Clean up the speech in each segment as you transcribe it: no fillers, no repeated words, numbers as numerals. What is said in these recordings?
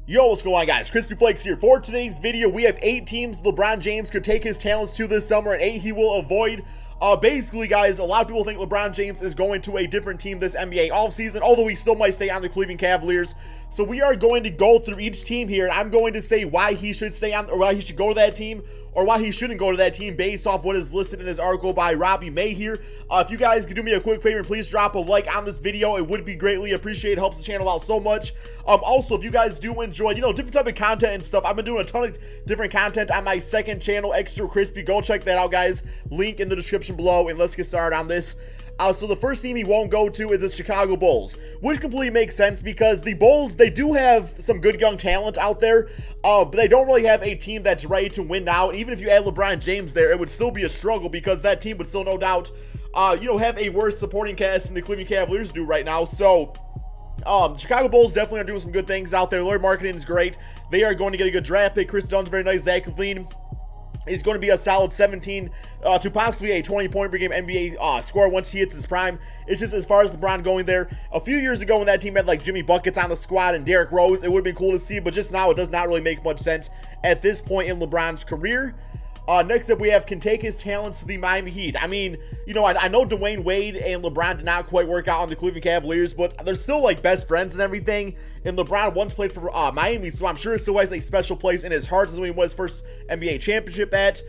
Yo, what's going on, guys? Crispy Flakes here. For today's video, we have 8 teams LeBron James could take his talents to this summer and 8 he will avoid. Basically, guys, a lot of people think LeBron James is going to a different team this NBA offseason, although he still might stay on the Cleveland Cavaliers. So we are going to go through each team here, and I'm going to say why he should stay on, or why he should go to that team, or why he shouldn't go to that team based off what is listed in this article by Robbie May here. If you guys could do me a quick favor and please drop a like on this video, it would be greatly appreciated. It helps the channel out so much. Also, if you guys do enjoy, different type of content and stuff, I've been doing a ton of different content on my second channel, Extra Crispy. Go check that out, guys. Link in the description below, and let's get started on this. So the first team he won't go to is the Chicago Bulls, which completely makes sense because the Bulls, they do have some good young talent out there, but they don't really have a team that's ready to win now. And even if you add LeBron James there, it would still be a struggle because that team would still no doubt, have a worse supporting cast than the Cleveland Cavaliers do right now. So Chicago Bulls definitely are doing some good things out there. Their marketing is great. They are going to get a good draft pick. Chris Dunn's very nice. Zach LaVine is going to be a solid 17 to possibly a 20-point per game NBA scorer once he hits his prime. It's just as far as LeBron going there. A few years ago when that team had like Jimmy Buckets on the squad and Derrick Rose, it would have been cool to see, but just now it does not really make much sense at this point in LeBron's career. Next up, we have can take his talents to the Miami Heat. I mean, I know Dwayne Wade and LeBron did not quite work out on the Cleveland Cavaliers, but they're still like best friends and everything. And LeBron once played for Miami, so I'm sure it still has a special place in his heart when he won his first NBA championship at.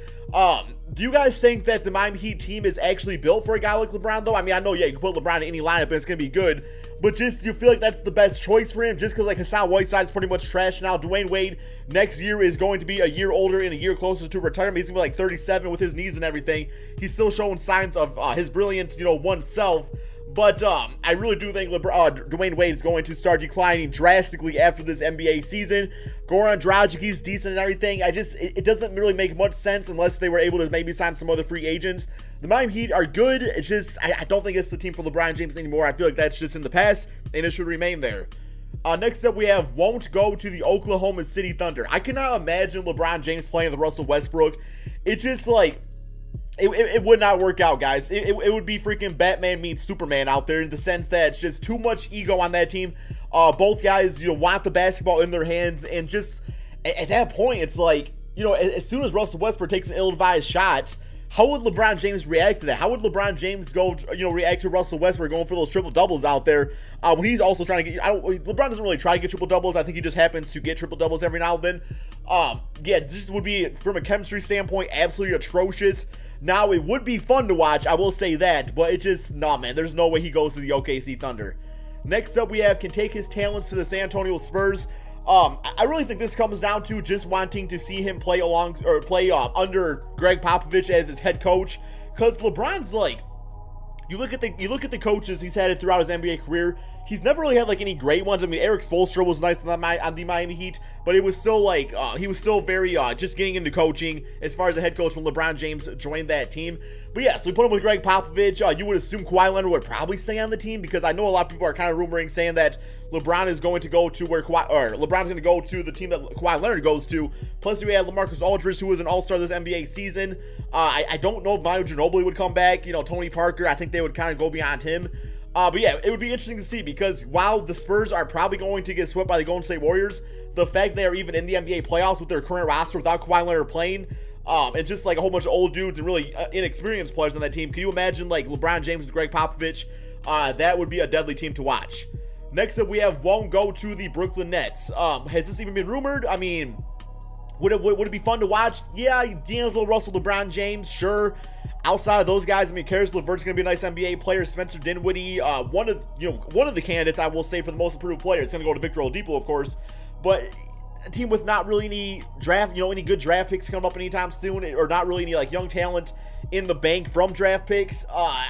Do you guys think that the Miami Heat team is actually built for a guy like LeBron, though? I mean, I know, yeah, you can put LeBron in any lineup and it's going to be good, but just you feel like that's the best choice for him just because, like, Hassan Whiteside is pretty much trash now. Dwayne Wade next year is going to be a year older and a year closer to retirement. He's going to be like 37 with his knees and everything. He's still showing signs of his brilliance, oneself. But I really do think Dwayne Wade is going to start declining drastically after this NBA season. Goran Dragic, he's decent and everything. It doesn't really make much sense unless they were able to maybe sign some other free agents. The Miami Heat are good. It's just, I don't think it's the team for LeBron James anymore. I feel like that's just in the past, and it should remain there. Next up, we have won't go to the Oklahoma City Thunder. I cannot imagine LeBron James playing the Russell Westbrook. It's just like, it would not work out, guys. It would be freaking Batman meets Superman out there in the sense that it's just too much ego on that team. Both guys, want the basketball in their hands, and just at that point, it's like, as soon as Russell Westbrook takes an ill-advised shot, how would LeBron James react to that? How would LeBron James go, react to Russell Westbrook going for those triple doubles out there when he's also trying to get? LeBron doesn't really try to get triple doubles. I think he just happens to get triple doubles every now and then. Yeah, this would be, from a chemistry standpoint, absolutely atrocious. Now, it would be fun to watch, I will say that, but it just, nah, man, there's no way he goes to the OKC Thunder. Next up, we have can take his talents to the San Antonio Spurs. I really think this comes down to just wanting to see him play under Greg Popovich as his head coach, because LeBron's like, you look at the coaches he's had it throughout his NBA career. He's never really had like any great ones. I mean, Eric Spoelstra was nice on the Miami Heat, but it was still like he was still very just getting into coaching as far as a head coach when LeBron James joined that team. But yeah, so we put him with Greg Popovich. You would assume Kawhi Leonard would probably stay on the team because I know a lot of people are kind of rumoring saying that LeBron is going to go to LeBron's going to go to the team that Kawhi Leonard goes to. Plus, we had LaMarcus Aldridge, who was an All-Star this NBA season. I don't know if Manu Ginobili would come back. Tony Parker, I think they would kind of go beyond him. But yeah, it would be interesting to see because while the Spurs are probably going to get swept by the Golden State Warriors, the fact they are even in the NBA playoffs with their current roster without Kawhi Leonard playing, and just like a whole bunch of old dudes and really inexperienced players on that team, can you imagine like LeBron James with Greg Popovich? That would be a deadly team to watch. Next up, we have won't go to the Brooklyn Nets. Has this even been rumored? I mean, would it be fun to watch? Yeah, D'Angelo Russell, LeBron James, sure. Outside of those guys, I mean, Karis LeVert's going to be a nice NBA player. Spencer Dinwiddie, one of the candidates, I will say, for the most improved player. It's going to go to Victor Oladipo, of course. But a team with not really any draft, any good draft picks coming up anytime soon, or not really any like young talent in the bank from draft picks. I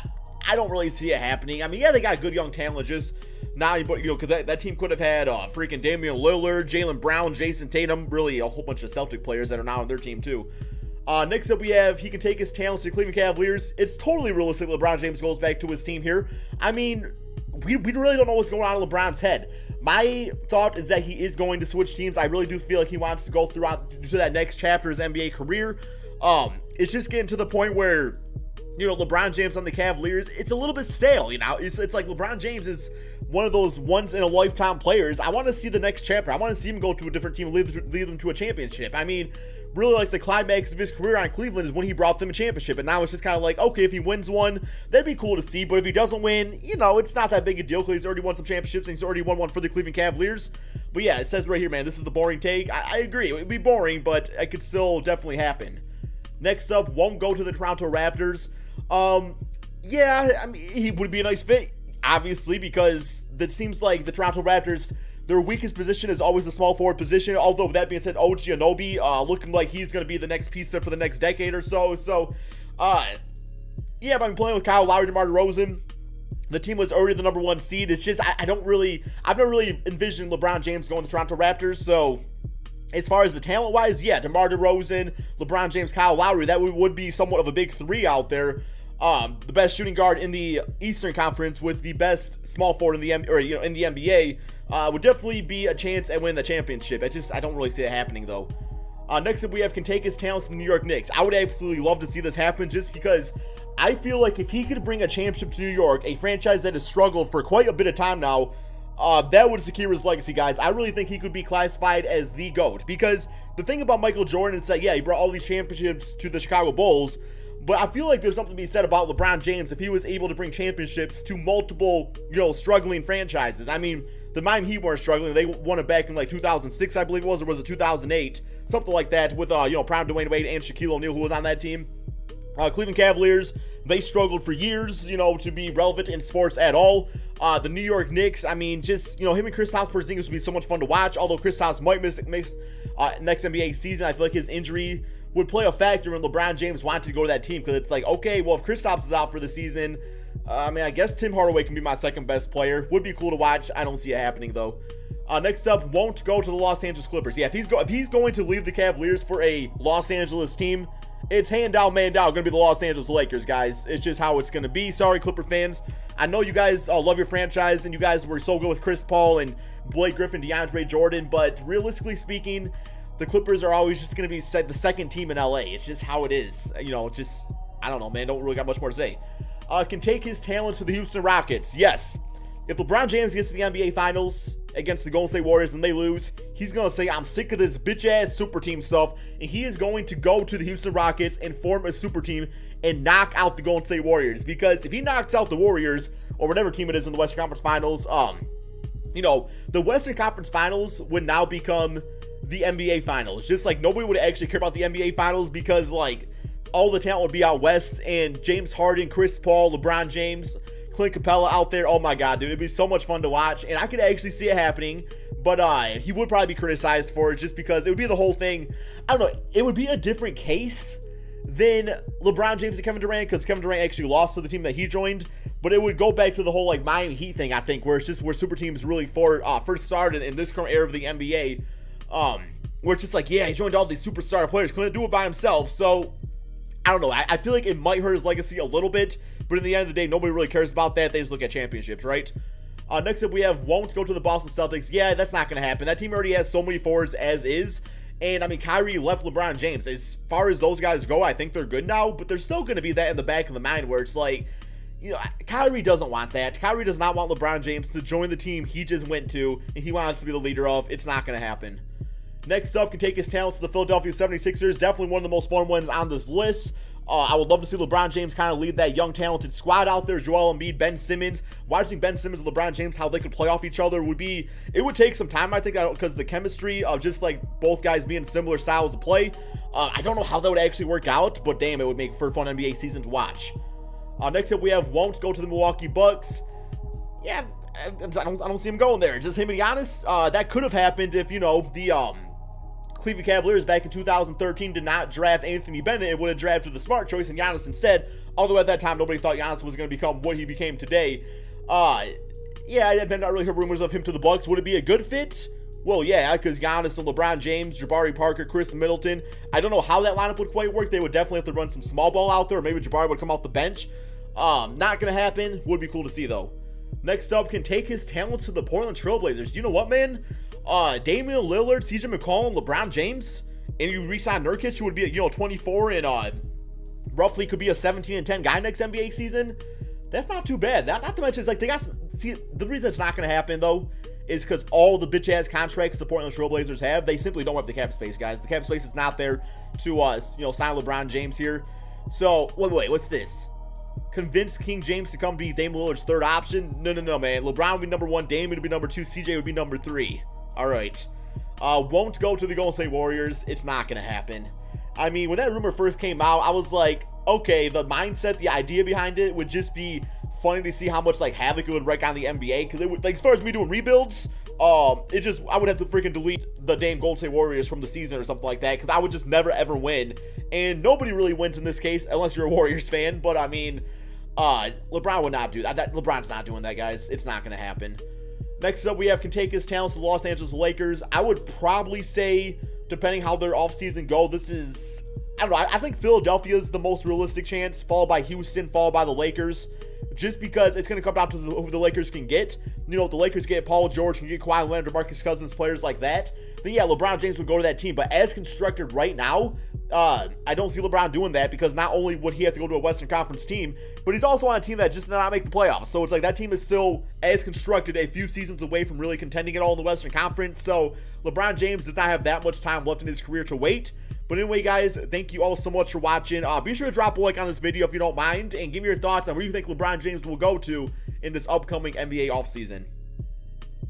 don't really see it happening. I mean, yeah, they got good young talent, just now, because that team could have had freaking Damian Lillard, Jaylen Brown, Jason Tatum, really a whole bunch of Celtic players that are now on their team too. Next up, we have he can take his talents to Cleveland Cavaliers. It's totally realistic LeBron James goes back to his team here. I mean, we really don't know what's going on in LeBron's head. My thought is that he is going to switch teams. I really do feel like he wants to go throughout to that next chapter of his NBA career. It's just getting to the point where you know, LeBron James on the Cavaliers, it's a little bit stale, you know. It's like LeBron James is one of those once-in-a-lifetime players. I want to see the next chapter. I want to see him go to a different team and lead them to a championship. I mean, really, like, the climax of his career on Cleveland is when he brought them a championship, and now it's just kind of like, okay, if he wins one, that'd be cool to see, but if he doesn't win, you know, it's not that big a deal because he's already won some championships, and he's already won one for the Cleveland Cavaliers. But yeah, it says right here, man, this is the boring take. I agree, it would be boring, but it could still definitely happen. Next up, won't go to the Toronto Raptors. Yeah, I mean, he would be a nice fit, obviously, because it seems like the Toronto Raptors, their weakest position is always the small forward position, although with that being said, OG Anunoby, looking like he's going to be the next piece for the next decade or so. So, yeah, but I'm playing with Kyle Lowry, DeMar DeRozan. The team was already the #1 seed. It's just, I've never really envisioned LeBron James going to the Toronto Raptors, so as far as the talent-wise, yeah, DeMar DeRozan, LeBron James, Kyle Lowry, that would be somewhat of a big three out there. The best shooting guard in the Eastern Conference with the best small forward in the in the NBA would definitely be a chance at winning the championship. I don't really see it happening though. Next up, we have Kentavious Towns from the New York Knicks. I would absolutely love to see this happen just because I feel like if he could bring a championship to New York, a franchise that has struggled for quite a bit of time now, that would secure his legacy, guys. I really think he could be classified as the GOAT because the thing about Michael Jordan is that, yeah, he brought all these championships to the Chicago Bulls, but I feel like there's something to be said about LeBron James if he was able to bring championships to multiple, you know, struggling franchises. I mean, the Miami Heat weren't struggling. They won it back in like 2006, I believe it was, or was it 2008? Something like that with, you know, prime Dwayne Wade and Shaquille O'Neal, who was on that team. Cleveland Cavaliers, they struggled for years, you know, to be relevant in sports at all. The New York Knicks, I mean, just, you know, him and Kristaps Porzingis would be so much fun to watch, although Kristaps might miss next NBA season. I feel like his injury would play a factor in LeBron James wanting to go to that team, because it's like, okay, well, if Kristaps is out for the season, I mean, I guess Tim Hardaway can be my second best player. Would be cool to watch. I don't see it happening, though. Next up, won't go to the Los Angeles Clippers. Yeah, if he's going to leave the Cavaliers for a Los Angeles team, it's hand down, man down, going to be the Los Angeles Lakers, guys. It's just how it's going to be. Sorry, Clipper fans. I know you guys love your franchise, and you guys were so good with Chris Paul and Blake Griffin, DeAndre Jordan, but realistically speaking, the Clippers are always just going to be the second team in LA. It's just how it is. You know, it's just, I don't know, man. Don't really got much more to say. Can take his talents to the Houston Rockets. Yes. If LeBron James gets to the NBA Finals against the Golden State Warriors and they lose, he's going to say, I'm sick of this bitch-ass super team stuff, and he is going to go to the Houston Rockets and form a super team and knock out the Golden State Warriors. Because if he knocks out the Warriors, or whatever team it is in the Western Conference Finals, you know, the Western Conference Finals would now become the NBA Finals. Just like nobody would actually care about the NBA Finals because, like, all the talent would be out west, and James Harden, Chris Paul, LeBron James, Clint Capella out there. Oh my god, dude, it'd be so much fun to watch, and I could actually see it happening, but he would probably be criticized for it just because it would be the whole thing. I don't know, it would be a different case than LeBron James and Kevin Durant, because Kevin Durant actually lost to the team that he joined, but it would go back to the whole, like, Miami Heat thing, I think, where it's just where super teams really first started in this current era of the NBA, where it's just like, yeah, he joined all these superstar players, couldn't do it by himself. So I don't know, I feel like it might hurt his legacy a little bit, but in the end of the day, nobody really cares about that. They just look at championships, right? Next up, we have won't go to the Boston Celtics. Yeah, that's not going to happen. That team already has so many forwards as is, and I mean, Kyrie left LeBron James. As far as those guys go, I think they're good now, but there's still going to be that in the back of the mind where it's like, you know, Kyrie doesn't want that. Kyrie does not want LeBron James to join the team he just went to and he wants to be the leader of. It's not going to happen. Next up, can take his talents to the Philadelphia 76ers. Definitely one of the most fun ones on this list. I would love to see LeBron James kind of lead that young, talented squad out there. Joel Embiid, Ben Simmons. Watching Ben Simmons and LeBron James, how they could play off each other it would take some time, I think, because the chemistry of just like both guys being similar styles of play. I don't know how that would actually work out, but damn, it would make for a fun NBA season to watch. Next up, we have won't go to the Milwaukee Bucks. Yeah, I don't see him going there. Just him and Giannis. That could have happened if, you know, the Cleveland Cavaliers back in 2013 did not draft Anthony Bennett. It would have drafted the smart choice in Giannis instead. Although at that time, nobody thought Giannis was going to become what he became today. Yeah, I had not really heard rumors of him to the Bucks. Would it be a good fit? Well, yeah, because Giannis and LeBron James, Jabari Parker, Chris Middleton. I don't know how that lineup would quite work. They would definitely have to run some small ball out there. Or maybe Jabari would come off the bench. Not going to happen. Would be cool to see, though. Next up, can take his talents to the Portland Trailblazers. You know what, man? Damian Lillard, CJ McCollum, LeBron James, and you re-sign Nurkic, who would be, you know, 24 and roughly could be a 17-10 guy next NBA season. That's not too bad. Not to mention, it's like they got, see, the reason it's not going to happen though is because all the bitch ass contracts the Portland Trail Blazers have, they simply don't have the cap space, guys. The cap space is not there to sign LeBron James here. So wait, what's this? Convince King James to come be Dame Lillard's third option? No, man. LeBron would be number 1, Dame would be number 2, CJ would be number 3. All right. Won't go to the Golden State Warriors. It's not gonna happen. I mean, when that rumor first came out, I was like, okay, the mindset, the idea behind it would just be funny to see how much like havoc it would wreak on the NBA. Because it would, like, as far as me doing rebuilds, I would have to freaking delete the damn Golden State Warriors from the season or something like that, because I would just never ever win. And nobody really wins in this case unless you're a Warriors fan. But I mean, LeBron would not do that. LeBron's not doing that, guys. It's not gonna happen. Next up, we have can take his talents to the Los Angeles Lakers. I would probably say, depending how their offseason go, this is, I don't know, I think Philadelphia is the most realistic chance, followed by Houston, followed by the Lakers, just because it's going to come down to who the Lakers can get. You know, if the Lakers get Paul George, can get Kawhi Leonard, DeMarcus Cousins, players like that, then yeah, LeBron James would go to that team. But as constructed right now, I don't see LeBron doing that, because not only would he have to go to a Western Conference team, but he's also on a team that just did not make the playoffs. So it's like that team is still, as constructed, a few seasons away from really contending at all in the Western Conference. So LeBron James does not have that much time left in his career to wait. But anyway, guys, thank you all so much for watching. Be sure to drop a like on this video if you don't mind, and give me your thoughts on where you think LeBron James will go to in this upcoming NBA offseason.